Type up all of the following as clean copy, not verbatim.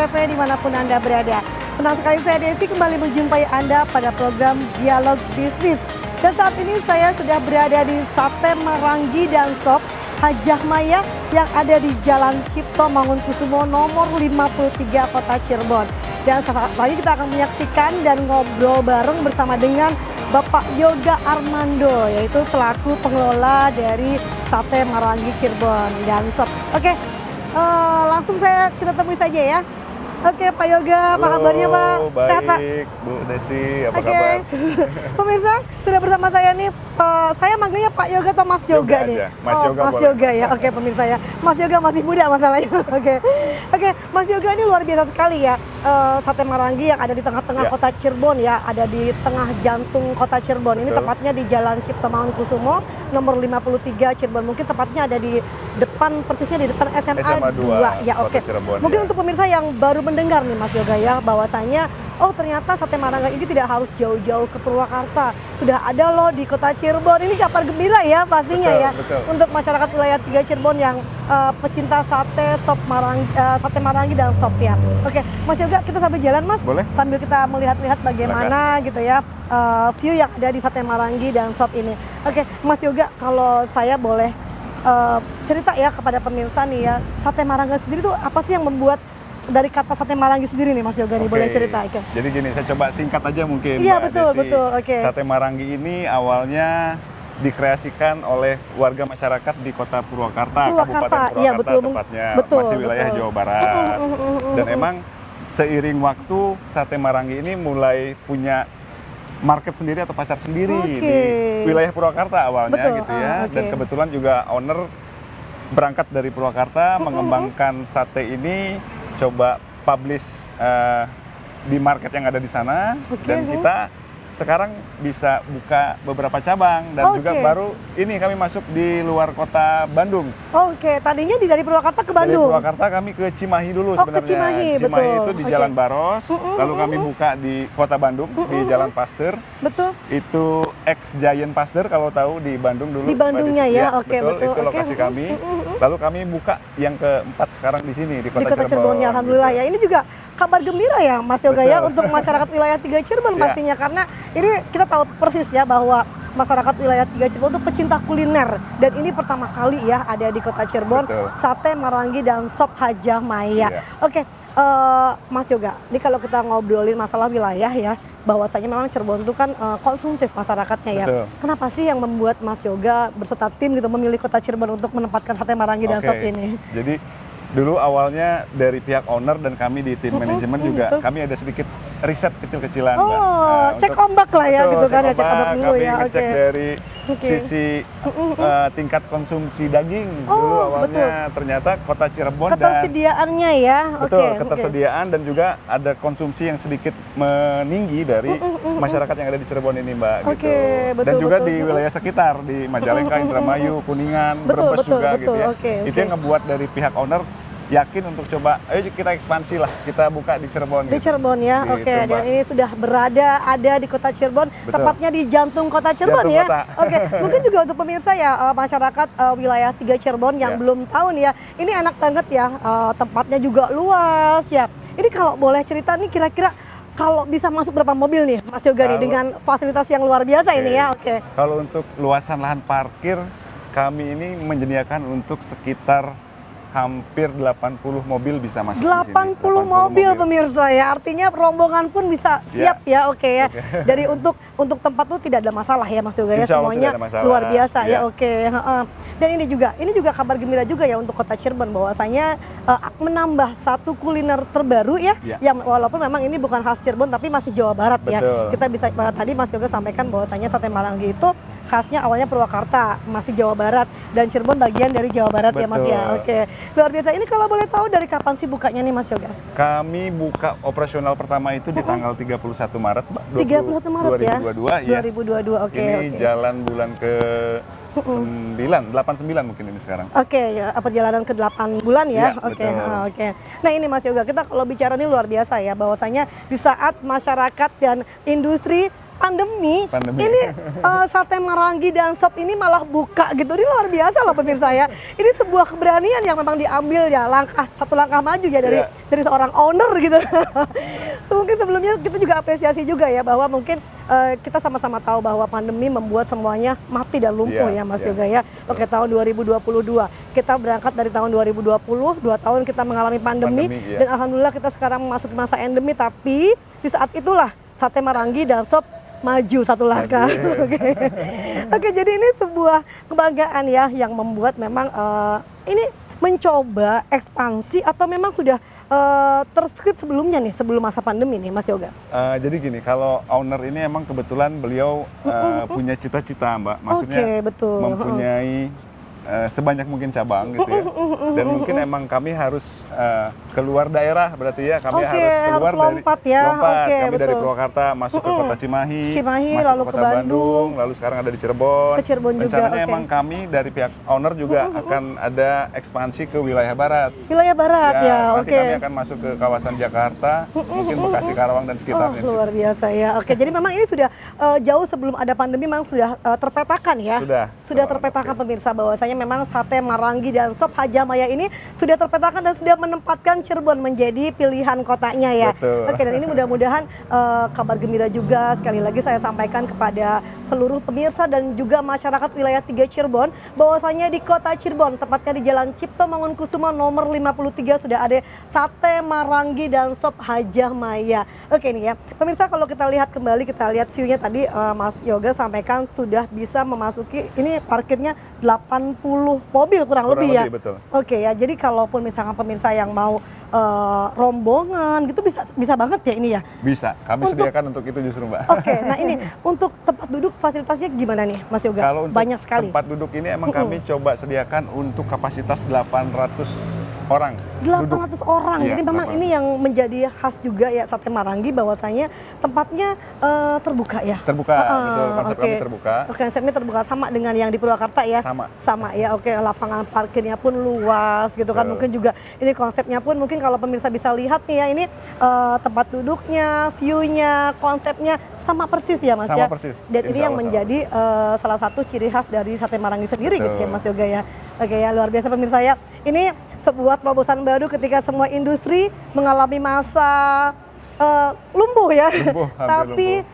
TV dimanapun Anda berada. Senang sekali saya Desi kembali menjumpai Anda pada program Dialog Bisnis. Dan saat ini saya sudah berada di Sate Marangi dan Sop Hajah Maya yang ada di Jalan Cipto Mangunkusumo nomor 53 Kota Cirebon. Dan saat lagi kita akan menyaksikan dan ngobrol bareng bersama dengan Bapak Yoga Armando, yaitu selaku pengelola dari Sate Marangi Cirebon dan Sop. Oke, langsung kita temui saja ya. Oke, Pak Yoga, apa kabarnya Pak? Baik, Sehat Pak? Bu Desi, apa kabar? Pemirsa, sudah bersama saya nih, saya manggilnya Pak Yoga atau Mas Yoga nih? Aja. Mas Yoga Mas boleh. Yoga ya, oke pemirsa ya. Mas Yoga masih muda masalahnya, oke. Mas Yoga ini luar biasa sekali ya. Sate Marangi yang ada di tengah-tengah Ya. kota Cirebon ya, ada di tengah jantung kota Cirebon. Ini Betul. tepatnya di Jalan Cipto Mangunkusumo nomor 53 Cirebon. Mungkin tepatnya ada di depan, persisnya di depan SMA 2 ya, oke. Cirebon, Mungkin ya. untuk pemirsa yang baru mendengar nih Mas Yoga ya, bahwasanya oh ternyata Sate Marangi ini tidak harus jauh-jauh ke Purwakarta. Sudah ada loh di kota Cirebon. Ini kabar gembira ya pastinya Betul, ya. betul. Untuk masyarakat wilayah 3 Cirebon yang pecinta sate, Sate Marangi dan sop ya. Oke, Mas Yoga kita sambil jalan Mas. Boleh. Sambil kita melihat-lihat bagaimana gitu ya view yang ada di Sate Marangi dan sop ini. Oke, Mas Yoga kalau saya boleh cerita ya kepada pemirsa nih ya, Sate Marangi sendiri tuh apa sih yang membuat dari kata Sate Marangi sendiri nih Mas Yoga nih, Oke. boleh cerita? Oke. Jadi gini, saya coba singkat aja mungkin. Iya, Mbak betul, Desi. betul, oke. Sate Marangi ini awalnya dikreasikan oleh warga masyarakat di kota Purwakarta, Kabupaten Purwakarta iya betul, tepatnya, betul, masih wilayah betul. Jawa Barat. Dan emang seiring waktu Sate Marangi ini mulai punya market sendiri atau pasar sendiri Oke. di wilayah Purwakarta awalnya Betul, gitu ya. oke. Dan kebetulan juga owner berangkat dari Purwakarta mengembangkan sate ini, coba publish di market yang ada di sana. Oke, Dan kita sekarang bisa buka beberapa cabang dan juga Oke. baru ini kami masuk di luar kota Bandung. Oke, tadinya dari Purwakarta ke Dari Bandung. Purwakarta kami ke Cimahi dulu Oh, ke sebenarnya. Cimahi, betul. itu di Oke. Jalan Baros, lalu kami buka di kota Bandung di Jalan Pasteur. Betul. Itu ex Giant Pasteur kalau tahu di Bandung dulu. Di Bandungnya Mbak Desi. ya, oke, betul, Itu oke. lokasi kami. Lalu kami buka yang keempat sekarang di sini di Di kota Cirebon ya, alhamdulillah ya. Ini juga kabar gembira ya Mas Yoga ya Betul. untuk masyarakat wilayah 3 Cirebon Ya. pastinya, karena ini kita tahu persis ya bahwa masyarakat wilayah 3 Cirebon itu pecinta kuliner, dan ini pertama kali ya ada di kota Cirebon. Betul. Sate Marangi dan Sop Hajah Maya. Iya. Oke, Mas Yoga, ini kalau kita ngobrolin masalah wilayah ya, bahwasanya memang Cirebon itu kan konsumtif masyarakatnya ya. Betul. Kenapa sih yang membuat Mas Yoga berserta tim gitu memilih kota Cirebon untuk menempatkan Sate Marangi dan Oke. Sop ini? Jadi dulu awalnya dari pihak owner dan kami di tim manajemen juga betul. kami ada sedikit riset kecil-kecilan, Mbak. Oh, cek ombak lah ya Betul, gitu kan cek ya, cek ombak dulu kami ya. ngecek Oke. dari Oke. sisi tingkat konsumsi daging Oh, dulu awalnya. betul. Ternyata kota Cirebon dan Ketersediaannya ya. betul Oke. ketersediaan dan juga ada konsumsi yang sedikit meninggi dari masyarakat yang ada di Cirebon ini, Mbak. Oke, gitu. Dan betul, juga betul. di wilayah sekitar di Majalengka, Indramayu, Kuningan, Betul, Brebes betul, juga betul. gitu ya. Oke, Itu oke. yang ngebuat dari pihak owner yakin untuk coba, ayo kita ekspansi lah, kita buka di Cirebon. Di gitu. Cirebon ya, Gitu, oke. Dan Mbak. ini sudah ada di kota Cirebon, Betul. tepatnya di jantung kota Cirebon Jantung ya. kota. Oke, mungkin juga untuk pemirsa ya, masyarakat wilayah 3 Cirebon yang Ya. belum tahu nih ya, ini enak banget ya, tempatnya juga luas ya. Ini kalau boleh cerita nih kira-kira kalau bisa masuk berapa mobil nih Mas Yoga nih Kalau- dengan fasilitas yang luar biasa ini ya, oke. Kalau untuk luasan lahan parkir, kami ini menyediakan untuk sekitar hampir 80 mobil bisa masuk di sini. 80 mobil pemirsa ya, artinya rombongan pun bisa siap ya, oke ya. Jadi untuk tempat tuh tidak ada masalah ya Mas Yoga ya, Insya Allah semuanya tidak ada masalah. luar biasa ya, Iya. oke. Heeh. Dan ini juga kabar gembira juga ya untuk kota Cirebon, bahwasanya menambah satu kuliner terbaru ya, Iya. yang walaupun memang ini bukan khas Cirebon tapi masih Jawa Barat ya. Betul. Kita bisa tadi Mas Yoga sampaikan bahwasanya Sate Marangi itu khasnya awalnya Purwakarta, masih Jawa Barat, dan Cirebon bagian dari Jawa Barat ya Mas ya. Betul. Oke. Luar biasa. Ini kalau boleh tahu dari kapan sih bukanya nih Mas Yoga? Kami buka operasional pertama itu di tanggal 31 Maret, Mbak. 31 Maret ya? 2022 ya. 2022, oke. Ini oke. jalan bulan ke 89 mungkin ini sekarang. Oke, ya, perjalanan ke 8 bulan ya. Iya, Oke, betul. oke. Nah ini Mas Yoga, kita kalau bicara ini luar biasa ya, bahwasanya di saat masyarakat dan industri pandemi. Pandemi. Ini Sate Marangi dan Sop ini malah buka gitu. Ini luar biasa loh pemirsa ya. Ini sebuah keberanian yang memang diambil ya, satu langkah maju ya dari seorang owner gitu. Mungkin sebelumnya kita juga apresiasi juga ya bahwa mungkin kita sama-sama tahu bahwa pandemi membuat semuanya mati dan lumpuh ya Mas Yoga ya. Oke, tahun 2022 kita berangkat dari tahun 2020, 2 tahun kita mengalami pandemi dan alhamdulillah kita sekarang memasuki masa endemi, tapi di saat itulah Sate Marangi dan Sop maju satu langkah. Oke, jadi ini sebuah kebanggaan ya yang membuat memang ini mencoba ekspansi atau memang sudah terskrip sebelumnya nih, sebelum masa pandemi nih Mas Yoga? Jadi gini, kalau owner ini emang kebetulan beliau punya cita-cita Mbak, maksudnya betul. mempunyai sebanyak mungkin cabang gitu ya. Dan mungkin emang kami harus keluar daerah, berarti ya kami harus keluar lompat ya. kami dari Purwakarta masuk ke kota Cimahi, masuk lalu ke ke kota Bandung, lalu sekarang ada di Cirebon. Ke Cirebon juga. Rencananya emang kami dari pihak owner juga akan ada ekspansi ke wilayah barat. Wilayah barat ya, nanti kami akan masuk ke kawasan Jakarta, mungkin Bekasi, Karawang dan sekitarnya. Luar biasa ya. Oke, jadi memang ini sudah jauh sebelum ada pandemi memang sudah terpetakan ya. Sudah terpetakan pemirsa bahwasanya memang Sate Marangi dan Sop Hajamaya ini sudah terpetakan dan sudah menempatkan Cirebon menjadi pilihan kotanya ya. Betul. Oke, dan ini mudah-mudahan kabar gembira juga sekali lagi saya sampaikan kepada seluruh pemirsa dan juga masyarakat wilayah 3 Cirebon bahwasanya di kota Cirebon, tepatnya di Jalan Cipto Mangunkusumo nomor 53 sudah ada Sate Marangi dan Sop Hajamaya. Oke nih ya, pemirsa kalau kita lihat kembali, kita lihat view-nya tadi Mas Yoga sampaikan sudah bisa memasuki, ini parkirnya 80 mobil kurang lebih ya. Betul. Oke ya, jadi kalaupun misalkan pemirsa yang mau rombongan gitu bisa banget ya ini ya? Bisa, kami sediakan untuk itu justru Mbak. Oke, nah ini untuk tempat duduk fasilitasnya gimana nih Mas Yoga? Kalau untuk banyak sekali. Tempat duduk ini emang kami coba sediakan untuk kapasitas 800 orang. 800 orang, jadi memang ini yang menjadi khas juga ya Sate Marangi bahwasanya tempatnya terbuka ya? Terbuka, betul, konsep kami terbuka. Oke, konsepnya terbuka sama dengan yang di Purwakarta ya? Sama ya, oke, lapangan parkirnya pun luas gitu kan, mungkin juga ini konsepnya pun mungkin kalau pemirsa bisa lihat nih ya, ini tempat duduknya, view-nya, konsepnya sama persis ya Mas ya? Sama persis. Dan ini yang menjadi salah satu ciri khas dari Sate Marangi sendiri gitu ya Mas Yoga ya? Oke ya, luar biasa pemirsa ya. Ini sebuah terobosan baru ketika semua industri mengalami masa lumpuh ya. Tapi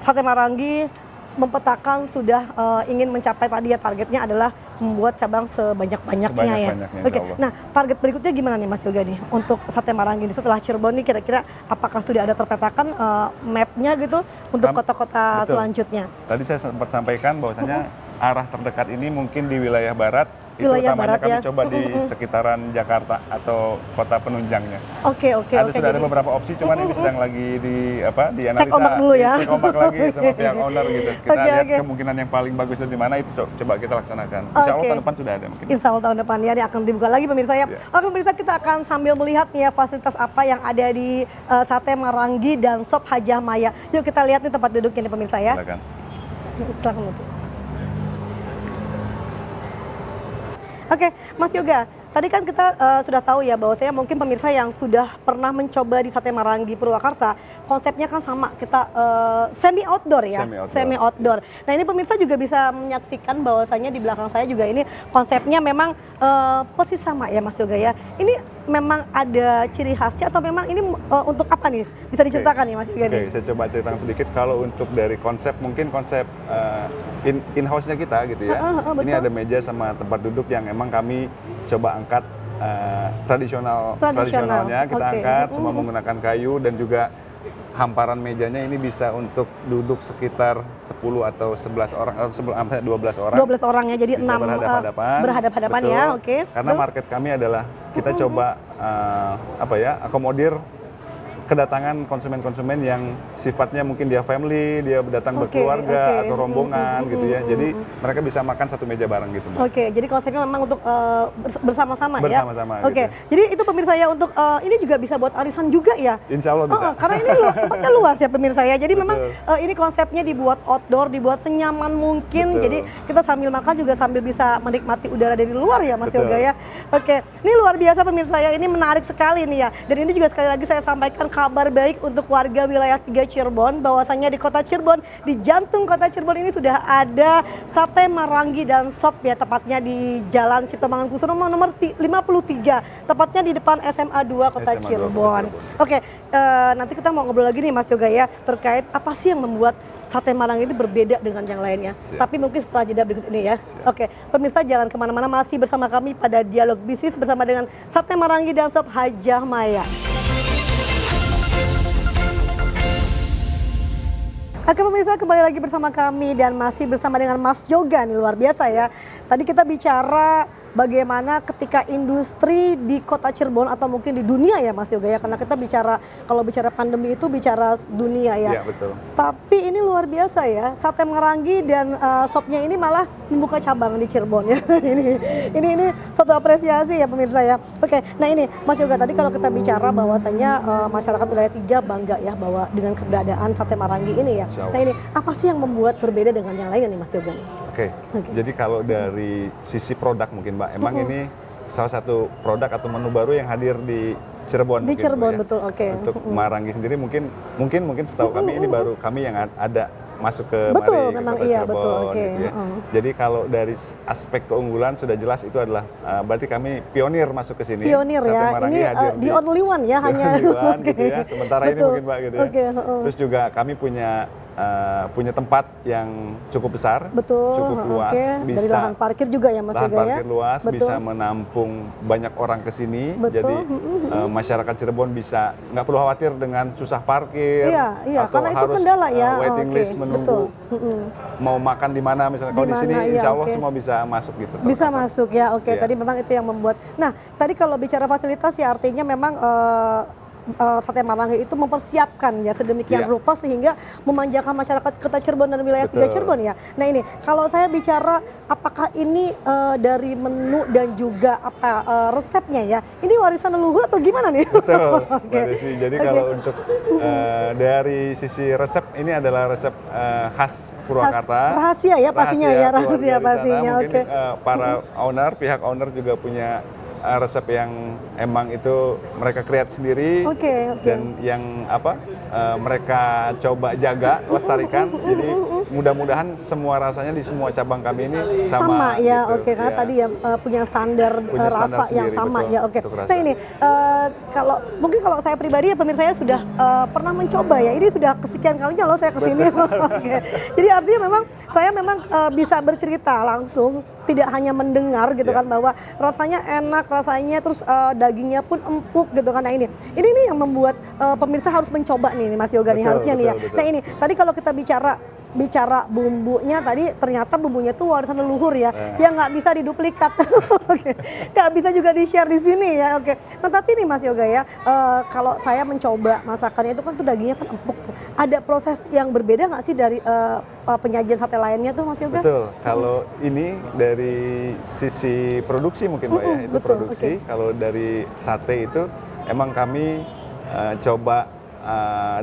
Sate Marangi mempetakan sudah ingin mencapai tadi ya, targetnya adalah membuat cabang sebanyak-banyaknya ya. Oke, nah target berikutnya gimana nih Mas Yoga nih untuk Sate Marangi ini setelah Cirebon nih, kira-kira apakah sudah ada terpetakan map-nya gitu untuk kota-kota selanjutnya? Tadi saya sempat sampaikan bahwasanya arah terdekat ini mungkin di wilayah barat. Itu utamanya kami coba di sekitaran Jakarta atau kota penunjangnya. Oke. Sudah ada beberapa opsi, cuman ini sedang lagi dianalisa. Cek ombak dulu ya. Cek ombak lagi sama pihak owner gitu. Kita lihat kemungkinan yang paling bagus itu di mana, itu coba kita laksanakan. Insya Allah tahun depan sudah ada mungkin. Insya Allah tahun depan ya, akan dibuka lagi pemirsa ya. Oke pemirsa, kita akan sambil melihat nih ya fasilitas apa yang ada di Sate Marangi dan Sop Hajamaya. Yuk kita lihat nih tempat duduknya nih pemirsa ya. Silakan. Oke, Mas Yoga, tadi kan kita sudah tahu ya bahwasanya mungkin pemirsa yang sudah pernah mencoba di Sate Marangi Purwakarta, konsepnya kan sama, kita semi outdoor ya, semi outdoor. Nah ini pemirsa juga bisa menyaksikan bahwasanya di belakang saya juga ini konsepnya memang persis sama ya Mas Yoga ya. Ini memang ada ciri khasnya atau memang ini untuk apa nih? Bisa diceritakan nih Mas Yoga nih? Saya coba ceritakan sedikit. Kalau untuk dari konsep, mungkin konsep in-house-nya kita gitu ya. Ini ada meja sama tempat duduk yang emang kami coba angkat tradisionalnya kita angkat, semua menggunakan kayu, dan juga hamparan mejanya ini bisa untuk duduk sekitar 10 atau 11 orang atau 12 orang. 12 orang ya, jadi 6 berhadapan ya, oke. Karena market kami adalah kita coba akomodir kedatangan konsumen-konsumen yang sifatnya mungkin dia family, dia datang berkeluarga atau rombongan gitu ya. Jadi mereka bisa makan satu meja bareng gitu. Oke, jadi konsepnya memang untuk bersama-sama ya. Bersama-sama. Oke, jadi itu pemirsa ya, untuk ini juga bisa buat arisan juga ya. Insya Allah bisa. Karena ini tempatnya luas ya pemirsa ya. Jadi memang ini konsepnya dibuat outdoor, dibuat senyaman mungkin. Jadi kita sambil makan juga sambil bisa menikmati udara dari luar ya Mas Yoga ya. Oke, ini luar biasa pemirsa ya. Ini menarik sekali nih ya. Dan ini juga sekali lagi saya sampaikan kabar baik untuk warga wilayah 3 Cirebon, bahwasanya di kota Cirebon, di jantung kota Cirebon ini sudah ada sate Marangi dan Sop ya, tepatnya di Jalan Cipto Mangunkusumo nomor 53, tepatnya di depan SMA 2 Kota SMA 2 Cirebon. Oke, nanti kita mau ngobrol lagi nih Mas Yoga ya, terkait apa sih yang membuat sate Marangi itu berbeda dengan yang lainnya. Siap. Tapi mungkin setelah jeda berikut ini ya. Siap. Oke, pemirsa jangan kemana-mana, masih bersama kami pada Dialog Bisnis bersama dengan sate Marangi dan Sop Hajah Maya. Oke pemirsa, kembali lagi bersama kami dan masih bersama dengan Mas Yoga nih, luar biasa ya. Tadi kita bicara bagaimana ketika industri di kota Cirebon atau mungkin di dunia ya Mas Yoga ya, karena kita bicara, kalau bicara pandemi itu bicara dunia ya. Iya betul. Tapi ini luar biasa ya, sate Marangi dan Sopnya ini malah membuka cabang di Cirebon ya. ini satu apresiasi ya pemirsa ya. Oke, nah ini Mas Yoga, tadi kalau kita bicara bahwasanya masyarakat wilayah 3 bangga ya bahwa dengan keberadaan sate Marangi ini ya. Nah ini apa sih yang membuat berbeda dengan yang lainnya nih Mas Yoga nih? Oke. Jadi kalau dari sisi produk mungkin Mbak, emang ini salah satu produk atau menu baru yang hadir di Cirebon. Di Cirebon, ya. betul, oke. Untuk Marangi sendiri mungkin setahu kami ini baru kami yang ada masuk ke betul, Mari, memang ke Kota iya, Cirebon, betul, oke. gitu ya. Jadi kalau dari aspek keunggulan sudah jelas itu adalah berarti kami pionir masuk ke sini. Pionir Sate ya, Marangi ini hadir the only one ya, hanya. gitu ya. Sementara ini mungkin Mbak gitu ya. Terus juga kami punya tempat yang cukup besar, betul, cukup luas, bisa dari lahan parkir juga ya Mas lahan Yoga ya. parkir luas, betul. bisa menampung banyak orang ke sini. Betul. Jadi masyarakat Cirebon bisa nggak perlu khawatir dengan susah parkir. Iya, atau karena itu harus, kendala ya. waiting list menunggu. Betul. Mau makan di mana misalnya, kalau di sini insya Allah semua bisa masuk gitu. Bisa masuk ya, oke. Iya. Tadi memang itu yang membuat. Nah, tadi kalau bicara fasilitas ya artinya memang sate Marangi itu mempersiapkan ya sedemikian rupa sehingga memanjakan masyarakat kota Cirebon dan wilayah 3 Cirebon ya. Nah ini kalau saya bicara apakah ini dari menu dan juga resepnya ya, ini warisan leluhur atau gimana nih? Betul, Mbak Desi. Jadi kalau untuk dari sisi resep, ini adalah resep khas Purwakarta. Rahasia ya pastinya ya, rahasia pastinya. Mungkin para pihak owner juga punya resep yang emang itu mereka create sendiri. Dan yang mereka coba jaga, lestarikan. Jadi mudah-mudahan semua rasanya di semua cabang kami ini sama ya, gitu. Karena tadi ya punya standar rasa yang sendiri, sama betul, ya, Nah ini kalau saya pribadi ya pemirsa saya sudah pernah mencoba ya, ini sudah kesekian kalinya loh saya kesini. Jadi artinya memang saya bisa bercerita langsung, tidak hanya mendengar gitu kan, bahwa rasanya enak, rasanya terus dagingnya pun empuk gitu kan. Nah ini yang membuat pemirsa harus mencoba nih Mas Yoga nih harusnya nih ya. Nah ini tadi kalau kita bicara bumbunya tadi, ternyata bumbunya tuh warisan leluhur ya, yang nggak bisa diduplikat, nggak bisa juga di-share di sini ya, Nah tapi nih Mas Yoga ya, kalau saya mencoba masakannya itu kan tuh dagingnya kan empuk tuh, ada proses yang berbeda nggak sih dari penyajian sate lainnya tuh Mas Yoga? Betul, kalau ini dari sisi produksi mungkin Mbak ya, itu produksi. Kalau dari sate itu emang kami coba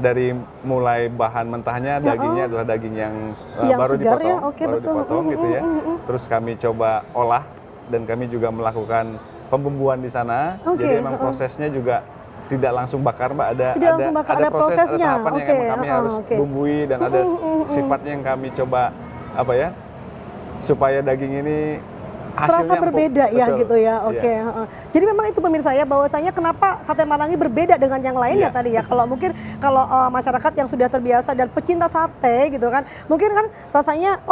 dari mulai bahan mentahnya, dagingnya adalah daging yang baru segar dipotong, ya? dipotong gitu ya. Terus kami coba olah dan kami juga melakukan pembumbuan di sana. Jadi memang prosesnya juga tidak langsung bakar Mbak, ada proses, ada tahapan yang emang kami harus bumbui dan ada sifatnya yang kami coba supaya daging ini terasa berbeda ya, gitu ya. Jadi memang itu pemirsa ya, bahwasanya kenapa sate Marangi berbeda dengan yang lainnya tadi ya. Kalau mungkin masyarakat yang sudah terbiasa dan pecinta sate gitu kan, mungkin kan rasanya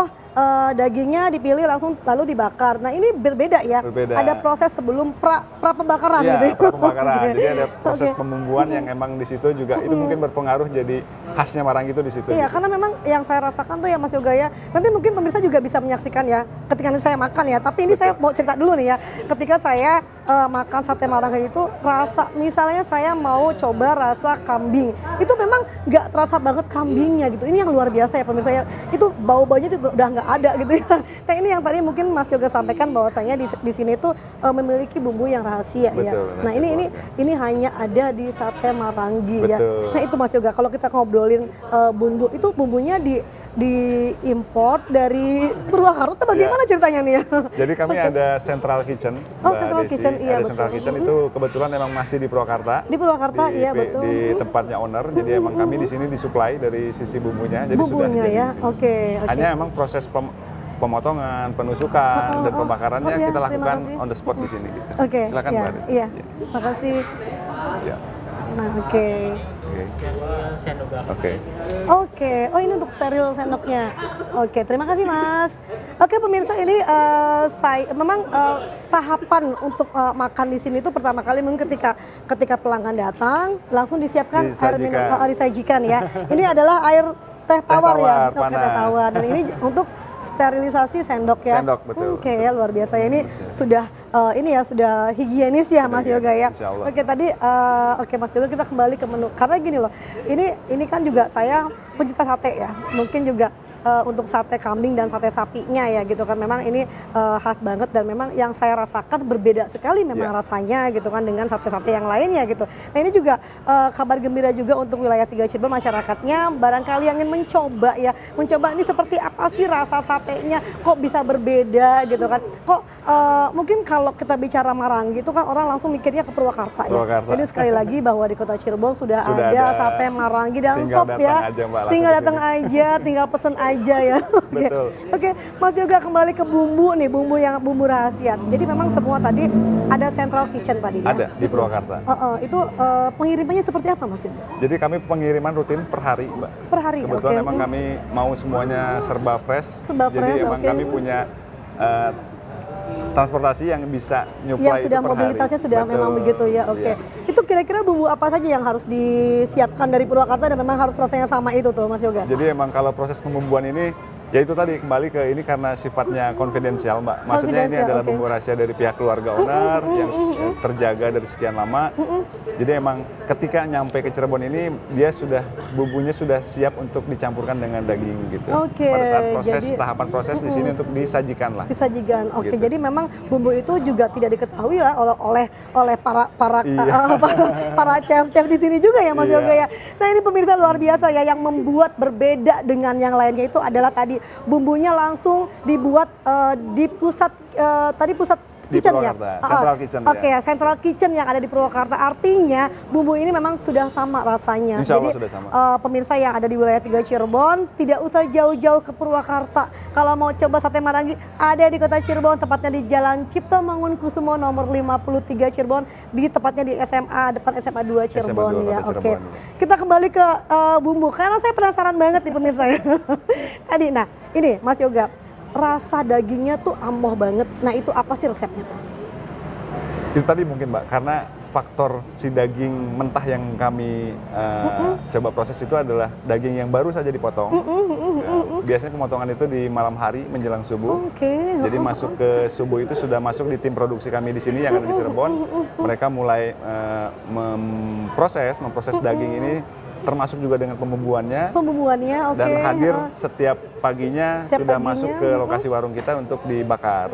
dagingnya dipilih langsung lalu dibakar. Nah ini berbeda ya. Ada proses sebelum pra pembakaran gitu ya. Pra pembakaran. Jadi ada proses pembumbuan yang emang di situ juga itu mungkin berpengaruh jadi khasnya Marangi itu di situ. Iya, karena memang yang saya rasakan tuh ya Mas Yoga ya. Nanti mungkin pemirsa juga bisa menyaksikan ya ketika saya makan ya. Tapi ini saya mau cerita dulu nih ya. Ketika saya makan sate Marangi itu rasa, misalnya saya mau coba rasa kambing, itu memang nggak terasa banget kambingnya gitu. Ini yang luar biasa ya pemirsa ya. Itu bau-baunya juga udah nggak ada gitu ya. Nah ini yang tadi mungkin Mas Yoga sampaikan bahwasanya di sini tuh memiliki bumbu yang rahasia ya. Nah ini hanya ada di sate Marangi ya. Nah itu Mas Yoga, kalau kita ngobrolin bumbu itu bumbunya diimport dari Purwakarta, bagaimana ceritanya nih ya? Jadi kami ada central kitchen. Oh, Mbak central Desi. kitchen, iya Ada betul. central kitchen itu kebetulan emang masih di Purwakarta. Di Purwakarta, iya betul. Di tempatnya owner. Jadi emang kami di sini disuplai dari sisi bumbunya. Jadi Bumbunya sudah jadi ya, di sini. oke. Hanya emang proses pemotongan, penusukan, dan pembakarannya iya, kita terima lakukan kasih. on the spot di sini. Gitu. Oke, Silakan iya, Mbak Desi. iya. Makasih. Ya. Nah, oke. Oke. Oke, oh ini untuk steril sendoknya. Oke, terima kasih Mas. Oke pemirsa, ini saya memang tahapan untuk makan di sini itu pertama kali mungkin ketika pelanggan datang langsung disiapkan air minum, disajikan ya. Ini adalah air teh tawar ya, oke, teh tawar. Dan ini untuk sterilisasi sendok ya. Sendok, betul. Oke, ya luar biasa ya. Ini sudah ini ya sudah higienis ya Mas Yoga ya. Oke, tadi oke Mas Yoga, kita kembali ke menu. Karena gini loh. Ini kan juga saya pencinta sate ya. Mungkin juga untuk sate kambing dan sate sapinya ya gitu kan, memang ini khas banget dan memang yang saya rasakan berbeda sekali memang rasanya gitu kan dengan sate-sate yang lainnya gitu. Nah ini juga kabar gembira juga untuk wilayah 3 Cirebon, masyarakatnya barangkali yang ingin mencoba ya, mencoba ini seperti apa sih rasa satenya, kok bisa berbeda gitu kan, kok mungkin kalau kita bicara Marangi itu kan orang langsung mikirnya ke Purwakarta ya. Jadi sekali lagi bahwa di kota Cirebon sudah ada sate Marangi dan sop ya, tinggal datang aja, tinggal pesen aja ya. Oke, Mas Yoga, kembali ke bumbu nih, bumbu rahasia. Jadi memang semua tadi ada central kitchen tadi ya. Ada di Purwakarta. Itu pengirimannya seperti apa Mas Yoga? Jadi kami pengiriman rutin per hari, Mbak. Per hari. Kebetulan memang kami mau semuanya serba fresh. Jadi emang kami punya transportasi yang bisa nyuplai yang sudah mobilitasnya sudah memang begitu ya. Oke. Itu kira-kira bumbu apa saja yang harus disiapkan dari Purwakarta dan memang harus rasanya sama itu tuh Mas Yoga? Jadi emang kalau proses pembumbuan ini ya itu tadi kembali ke ini karena sifatnya konfidensial Mbak. Maksudnya ini adalah bumbu rahasia dari pihak keluarga owner yang terjaga dari sekian lama. Jadi emang ketika nyampe ke Cirebon ini dia bumbunya sudah siap untuk dicampurkan dengan daging gitu. Pada saat tahapan proses di sini untuk disajikan lah. Disajikan. Oke, jadi memang bumbu itu juga tidak diketahui lah oleh para chef-chef di sini juga ya Mas Yoga ya. Nah, ini pemirsa luar biasa ya, yang membuat berbeda dengan yang lainnya itu adalah tadi bumbunya langsung dibuat di pusat kitchen ya. Central kitchen. Oke, central kitchen yang ada di Purwakarta. Artinya bumbu ini memang sudah sama rasanya. Insya Allah jadi sudah sama. Pemirsa yang ada di wilayah 3 Cirebon tidak usah jauh-jauh ke Purwakarta. Kalau mau coba sate Marangi ada di kota Cirebon, tepatnya di Jalan Cipto Mangunkusumo nomor 53 Cirebon, di tepatnya di SMA depan SMA 2 Cirebon ya. Oke. Kita kembali ke bumbu karena saya penasaran banget nih pemirsa ya. Tadi nah, ini Mas Yoga, rasa dagingnya tuh amoh banget. Nah itu apa sih resepnya tuh? Itu tadi mungkin Mbak, karena faktor si daging mentah yang kami coba proses itu adalah daging yang baru saja dipotong. Biasanya pemotongan itu di malam hari menjelang subuh. Jadi masuk ke subuh itu sudah masuk di tim produksi kami di sini yang ada di Cirebon. Mereka mulai memproses daging ini, termasuk juga dengan pembumbuannya. Dan hadir setiap paginya sudah masuk ke lokasi warung kita untuk dibakar.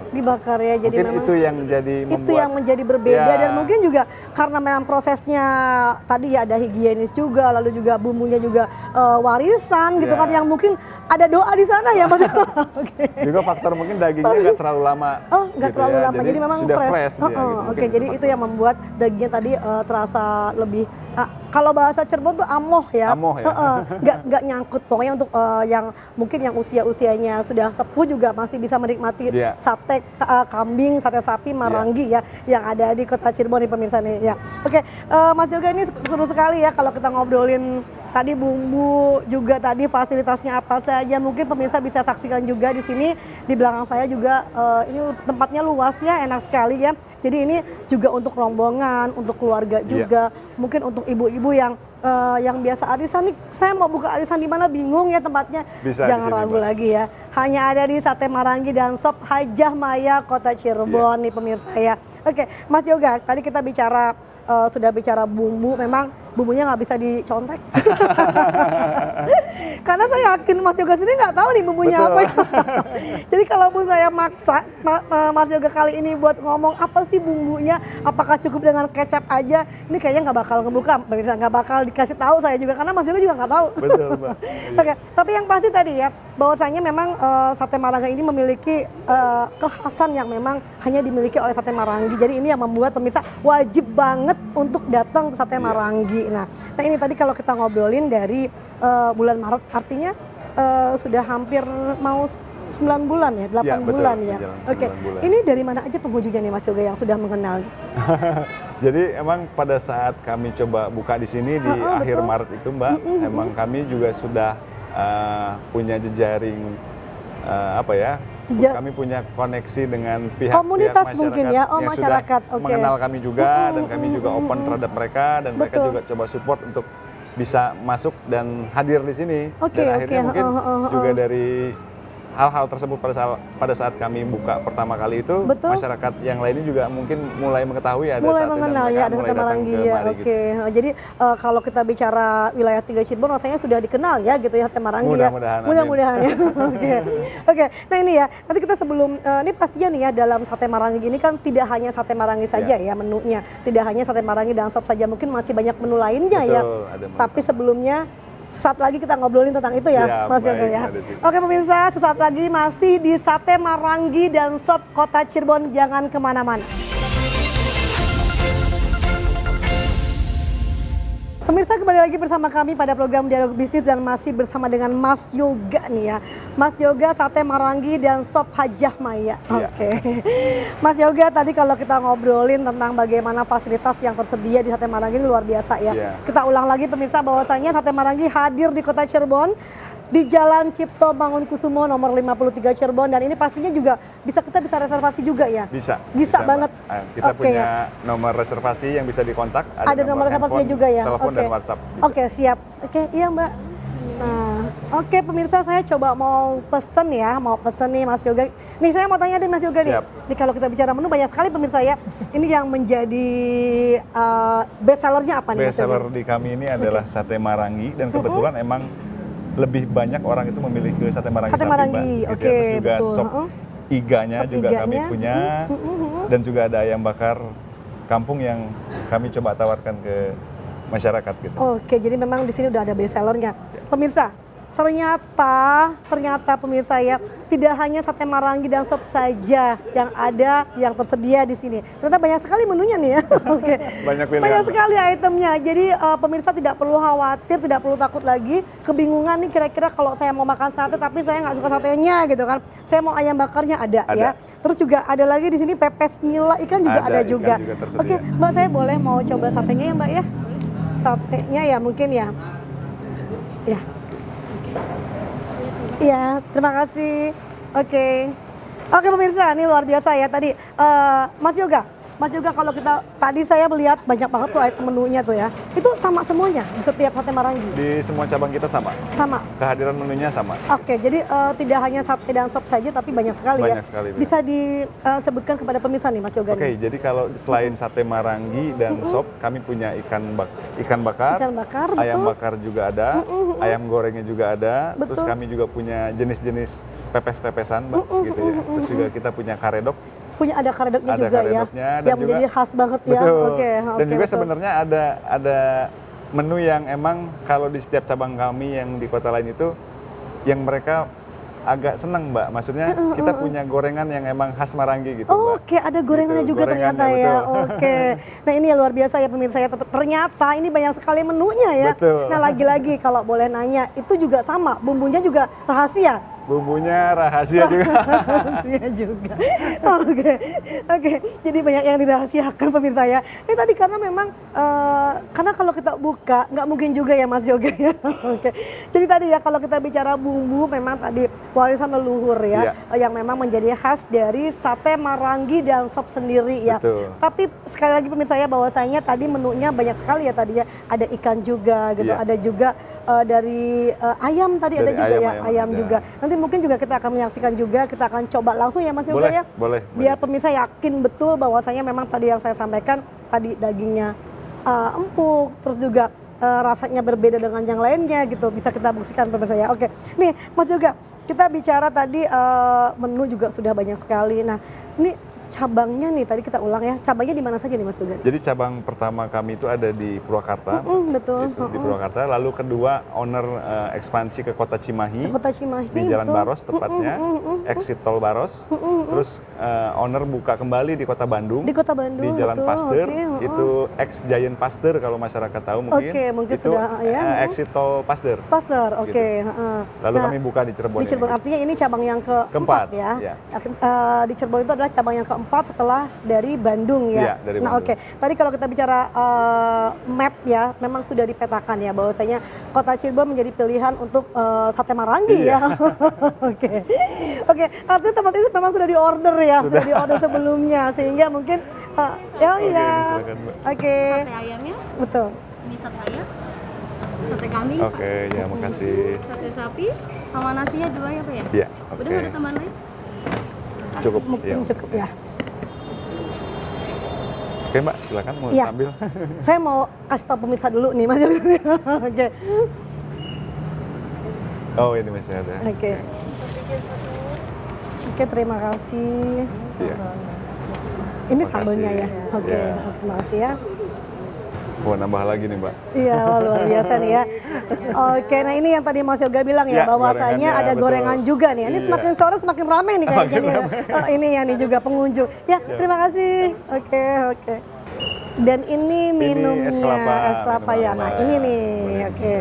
Ya, jadi mungkin memang itu yang jadi menjadi berbeda dan mungkin juga karena memang prosesnya tadi ya ada higienis juga, lalu juga bumbunya juga warisan gitu kan, yang mungkin ada doa di sana ya Mas. Juga faktor mungkin dagingnya nggak terlalu lama. Nggak terlalu lama, jadi memang fresh. Gitu. Jadi itu yang membuat dagingnya tadi terasa lebih, kalau bahasa Cirebon tuh amoh ya. Nggak nyangkut. Pokoknya untuk yang mungkin yang usianya sudah sepuh juga masih bisa menikmati sate kambing, sate sapi Marangi ya, yang ada di kota Cirebon nih pemirsa nih ya. Oke, Mas Yoga, ini seru sekali ya kalau kita ngobrolin tadi bumbu, juga tadi fasilitasnya apa saja. Mungkin pemirsa bisa saksikan juga di sini di belakang saya juga, ini tempatnya luas ya, enak sekali ya. Jadi ini juga untuk rombongan, untuk keluarga juga, mungkin untuk ibu-ibu yang biasa arisan nih, saya mau buka arisan di mana bingung ya tempatnya, jangan ragu lagi ya. Hanya ada di Sate Marangi dan Sop Hajah Maya Kota Cirebon nih pemirsa ya. Oke, Mas Yoga, tadi kita sudah bicara bumbu, memang bumbunya nggak bisa dicontek. Karena saya yakin Mas Yoga sendiri nggak tahu nih bumbunya Betul. apa. Jadi kalaupun saya maksa Mas Yoga kali ini buat ngomong apa sih bumbunya, apakah cukup dengan kecap aja, ini kayaknya nggak bakal ngebuka, nggak bakal dikasih tahu saya juga karena Mas Yoga juga nggak tahu. Betul, Mbak. Oke, tapi yang pasti tadi ya, bahwasanya memang sate Maranggi ini memiliki kekhasan yang memang hanya dimiliki oleh sate Maranggi. Jadi ini yang membuat pemirsa wajib banget untuk datang ke sate Maranggi. Nah ini tadi kalau kita ngobrolin dari bulan Maret, artinya sudah hampir mau 9 bulan ya, 8 Ya, betul, bulan ya. berjalan Oke, 9 bulan. ini dari mana aja pengunjungnya nih Mas Yoga yang sudah mengenal nih? Jadi emang pada saat kami coba buka di sini di akhir betul. Maret itu, Mbak, emang kami juga sudah punya jejaring apa ya? Kami punya koneksi dengan pihak Komunitas masyarakat mungkin ya? Oh, yang masyarakat, sudah oke. mengenal kami juga dan kami juga open terhadap mereka dan mereka Betul. juga coba support untuk bisa masuk dan hadir di sini. Oke, Dan akhirnya oke, mungkin juga dari hal-hal tersebut pada saat kami buka pertama kali itu, Betul. masyarakat yang lainnya juga mungkin mulai mengetahui ada Mulai sate dan mengenal mereka ya ada mulai sate datang Maranggi ke ya. Mari Oke. Jadi kalau kita bicara wilayah 3 Cirebon rasanya sudah dikenal ya gitu ya sate Maranggi ya. Mudah-mudahan, amin. Mudah-mudahan ya. Oke. Oke. Nah ini ya, nanti kita sebelum ini pastinya nih ya dalam sate Maranggi ini kan tidak hanya sate Maranggi saja ya menunya. Tidak hanya sate Maranggi dan sop saja, mungkin masih banyak menu lainnya ya. Betul, ada menu. Tapi sebelumnya sesaat lagi kita ngobrolin tentang itu ya, Siap, Mas Yoga baik, ya. Mbak Desi. Oke pemirsa, sesaat lagi masih di Sate Maranggi dan Sop Kota Cirebon, jangan kemana-mana. Pemirsa, kembali lagi bersama kami pada program Dialog Bisnis dan masih bersama dengan Mas Yoga nih ya. Mas Yoga, Sate Maranggi dan Sop Hajah Maya. Iya. Oke. Mas Yoga, tadi kalau kita ngobrolin tentang bagaimana fasilitas yang tersedia di Sate Maranggi ini luar biasa ya. Iya. Kita ulang lagi pemirsa bahwasanya Sate Maranggi hadir di Kota Cirebon di Jalan Cipto Mangunkusumo nomor 53 Cirebon, dan ini pastinya juga kita bisa reservasi juga ya. Bisa Bisa banget. Mbak. Kita Oke, punya ya. nomor reservasi yang bisa dikontak. Ada nomor reservasinya handphone, juga ya. Telepon Oke. dan WhatsApp. Bisa. Oke, siap. Oke, iya Mbak. Nah, oke pemirsa, saya coba mau pesen ya, mau pesen nih Mas Yoga. Nih saya mau tanya deh Mas Yoga nih. Siap. Nih kalau kita bicara menu banyak sekali pemirsa ya. Ini yang menjadi best sellernya apa nih Mas Best seller Yoga? di kami ini adalah sate Maranggi dan kebetulan emang lebih banyak orang itu memilih ke sate Maranggi. Sate sapi, Maranggi, Mbak, gitu ya. oke, Terus juga betul. sop iganya Sop juga kami iganya. punya dan juga ada ayam bakar kampung yang kami coba tawarkan ke masyarakat gitu. Oke, jadi memang di sini udah ada best sellernya. Pemirsa, ternyata pemirsa ya, tidak hanya sate Maranggi dan sop saja yang ada, yang tersedia di sini. Ternyata banyak sekali menunya nih ya. Oke. Banyak pilihan. Banyak sekali itemnya. Jadi pemirsa tidak perlu khawatir, tidak perlu takut lagi, kebingungan nih kira-kira kalau saya mau makan sate tapi saya nggak suka satenya gitu kan. Saya mau ayam bakarnya ada. Ya. Terus juga ada lagi di sini pepes nila ikan juga ada Ikan juga. juga tersedia. Oke, Mbak, saya boleh mau coba satenya ya Mbak ya? Satenya ya mungkin ya. Ya. Iya, terima kasih. Oke. Oke pemirsa, ini luar biasa ya tadi. Mas Yoga kalau kita tadi saya melihat banyak banget tuh item menunya tuh ya. Itu sama semuanya di setiap sate Maranggi? Di semua cabang kita sama. Sama. Kehadiran menunya sama. Oke, jadi tidak hanya sate dan sop saja tapi banyak sekali ya. Banyak sekali, Mbak. Bisa disebutkan kepada pemirsa nih Mas Yoga Oke, nih. jadi kalau selain sate Maranggi dan sop, kami punya ikan bakar, Ikan bakar, ayam betul. bakar juga ada, ayam gorengnya juga ada. Terus Betul. kami juga punya jenis-jenis pepes-pepesan, Mbak, gitu ya. Terus juga kita punya karedok. Punya ada karedoknya Ada juga ya. karedoknya dan Yang menjadi juga- khas banget ya. Betul. Oke, Dan juga betul. sebenarnya ada menu yang emang kalau di setiap cabang kami yang di kota lain itu yang mereka agak seneng, Mbak. Maksudnya kita punya gorengan yang emang khas Maranggi gitu, Mbak. Oke, ada gorengannya Gitu, juga gorengannya, ternyata ya. betul. Oke. Nah, ini ya luar biasa ya pemirsa ya. Ternyata ini banyak sekali menunya ya. Betul. Nah, lagi-lagi kalau boleh nanya, itu juga sama, bumbunya juga rahasia. Bumbunya rahasia juga. Rahasia juga. Oke. Oke. Jadi banyak yang dirahasiakan pemirsa ya. Ini tadi karena memang karena kalau kita buka nggak mungkin juga ya Mas Yoga ya. Oke. Jadi tadi ya kalau kita bicara bumbu memang tadi warisan leluhur ya, yang memang menjadi khas dari sate Maranggi dan sop sendiri ya. Betul. Tapi sekali lagi pemirsa ya bahwasanya tadi menunya banyak sekali ya tadi ya. Ada ikan juga gitu, Iya. ada juga dari ayam tadi ada Dari juga ya, ayam ayam ada. juga. Nanti mungkin juga kita akan menyaksikan juga, kita akan coba langsung ya Mas Yoga Boleh, ya. boleh. Biar pemirsa yakin betul bahwasanya memang tadi yang saya sampaikan tadi dagingnya empuk, terus juga rasanya berbeda dengan yang lainnya gitu, bisa kita buktikan pemirsa ya. Oke, nih Mas Yoga, kita bicara tadi menu juga sudah banyak sekali. Nah, ini cabangnya nih tadi kita ulang ya, cabangnya di mana saja nih Mas Yoga? Jadi cabang pertama kami itu ada di Purwakarta, betul. di Purwakarta. Lalu kedua owner ekspansi ke Kota Cimahi, Cimahi di Jalan betul. Baros tepatnya, exit tol Baros. Terus owner buka kembali di Kota Bandung, Di Kota Bandung, di Jalan betul. Pasteur. Oke, Itu ex Giant Pasteur kalau masyarakat tahu mungkin. Oke, mungkin itu sudah, ya. exit tol Pasteur. Pasteur, oke. Gitu. Lalu kami buka di Cirebon. Di Cirebon ini. artinya ini cabang yang keempat ya. Ya. Di Cirebon itu adalah cabang yang keempat setelah dari Bandung ya. Iya, dari Nah Bandung. oke, tadi kalau kita bicara map ya, memang sudah dipetakan ya bahwasanya Kota Cirebon menjadi pilihan untuk sate marangi Iya. ya. Oke, artinya tempat itu memang sudah diorder ya, sudah diorder sebelumnya sehingga mungkin ya Oke, iya. silakan, Mbak. Oke, Sate ayamnya, betul. ini sate ayam, sate kambing, Oke, ya makasih. sate sapi, sama nasinya 2 ya Pak ya? Iya, Udah oke. nggak ada tambahan lain? Cukup. Mungkin Iya, cukup ya. Oke Mbak, silakan mau Iya. ambil. Saya mau kasih tahu pemirsa dulu nih Mas. Oke. Oh ini masih ada. Oke. Oke, terima kasih. Iya. Ini Makasih. sambelnya ya. Oke, Iya. terima kasih ya. Mau nambah lagi nih Mbak. Iya, wah, luar biasa nih ya. Oke, nah ini yang tadi Mas Yoga bilang ya, Ya, bahwasanya gorengannya, ada betul. gorengan juga nih. Ini Iya. semakin sore semakin ramai nih kayaknya nih. Ini ya nih juga pengunjung. Ya, terima kasih. Oke. Dan ini minumnya es kelapa ya. Nah, ini nih. Oke.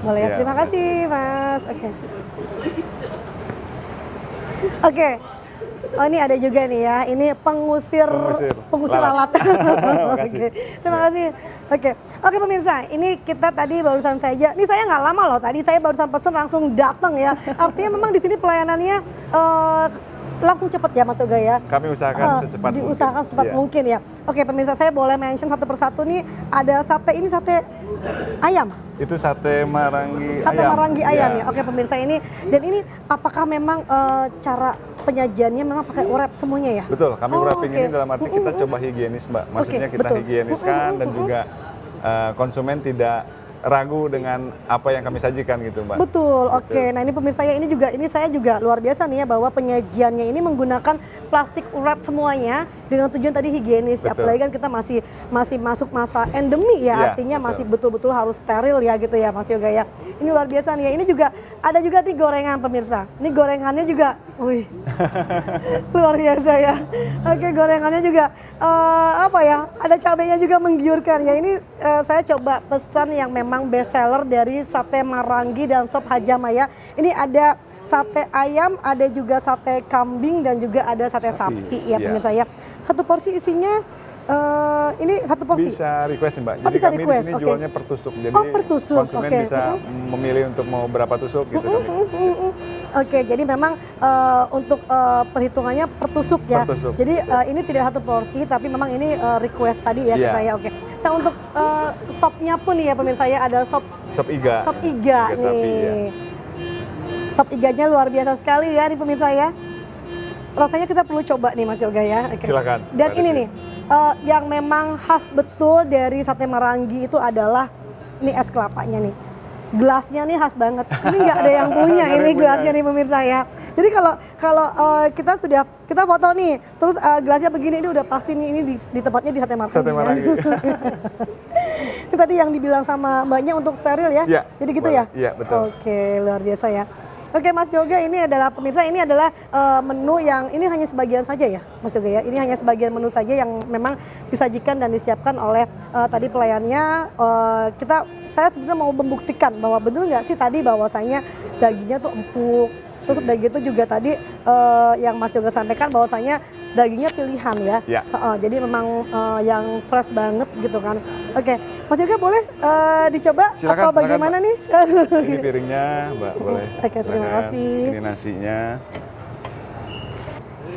Boleh ya. Iya, Terima kasih, Mas. Oke. Oke. Oh ini ada juga nih ya, ini pengusir lalat. Makasih. Oke, terima kasih. Oke pemirsa, ini kita tadi barusan saja, ini saya nggak lama loh tadi, saya barusan pesen langsung datang ya. Artinya memang di sini pelayanannya langsung cepat ya Mas Yoga ya. Kami usahakan secepat mungkin. Diusahakan secepat Iya. mungkin ya. Oke pemirsa, saya boleh mention satu persatu nih, ada sate, ini sate ayam. Itu sate marangi Sate ayam. marangi ayam Iya. ya. Oke pemirsa, ini dan ini apakah memang cara penyajiannya memang pakai wrap semuanya ya? Betul, kami Oh, wrapping oke. ini dalam arti kita coba higienis Mbak. Maksudnya Oke, kita betul. higieniskan dan juga konsumen tidak ragu dengan apa yang kami sajikan gitu Mbak. Betul, oke. Nah ini pemirsa ya, ini saya juga luar biasa nih ya, bahwa penyajiannya ini menggunakan plastik wrap semuanya dengan tujuan tadi higienis. Betul. Apalagi kan kita masih masuk masa endemi ya, Iya, artinya betul. masih betul-betul harus steril ya gitu ya Mas Yoga ya. Ini luar biasa nih ya. Ini juga ada juga nih gorengan pemirsa. Ini gorengannya juga, wih, luar biasa ya. Oke, gorengannya juga apa ya? Ada cabenya juga menggiurkan ya. Ini saya coba pesan yang memang best seller dari sate marangi dan sop Hajamaya. Ini ada sate ayam, ada juga sate kambing dan juga ada sate sapi ya iya. pemirsa ya. Satu porsi isinya ini satu porsi. Bisa request Mbak. Oh, Jadi bisa kami request, di sini oke. jualnya per tusuk. Jadi Oh, per tusuk, konsumen oke. bisa memilih untuk mau berapa tusuk gitu kami. Oke, jadi memang untuk perhitungannya per tusuk ya. Per tusuk. Jadi ini tidak satu porsi, tapi memang ini request tadi ya Iya. kita ya. Oke. Nah untuk sopnya pun ya pemirsa ya, ada sop Sop iga. sop iga Iga sapi, nih. ya. Sop iganya luar biasa sekali ya nih pemirsa ya. Rasanya kita perlu coba nih Mas Yoga ya. Oke. Silakan. Dan Mbak ini Desi. nih yang memang khas betul dari sate marangi itu adalah ini es kelapanya nih. Gelasnya nih khas banget. Ini nggak ada yang punya Nggak ada ini yang gelasnya punya. nih pemirsa ya. Jadi kalau kita foto nih, terus gelasnya begini ini udah pasti nih ini di tempatnya di sate marangi. Sate marangi. Ini tadi yang dibilang sama Mbaknya untuk steril ya. Iya, Jadi gitu boleh. ya? Iya, betul. Oke, luar biasa ya. Oke Mas Yoga, ini adalah pemirsa, ini adalah menu yang ini hanya sebagian saja ya Mas Yoga ya. Ini hanya sebagian menu saja yang memang disajikan dan disiapkan oleh tadi pelayannya. Saya sebenarnya mau membuktikan bahwa benar nggak sih tadi bahwasanya dagingnya tuh empuk. Terus udah gitu juga tadi yang Mas Yoga sampaikan bahwasanya dagingnya pilihan ya. Ya. Jadi memang yang fresh banget gitu kan. Oke, Mas Yoga boleh dicoba Silakan, atau silakan, bagaimana Mbak. nih? Ini piringnya Mbak, boleh. Oke, terima Silakan. kasih. Ini nasinya.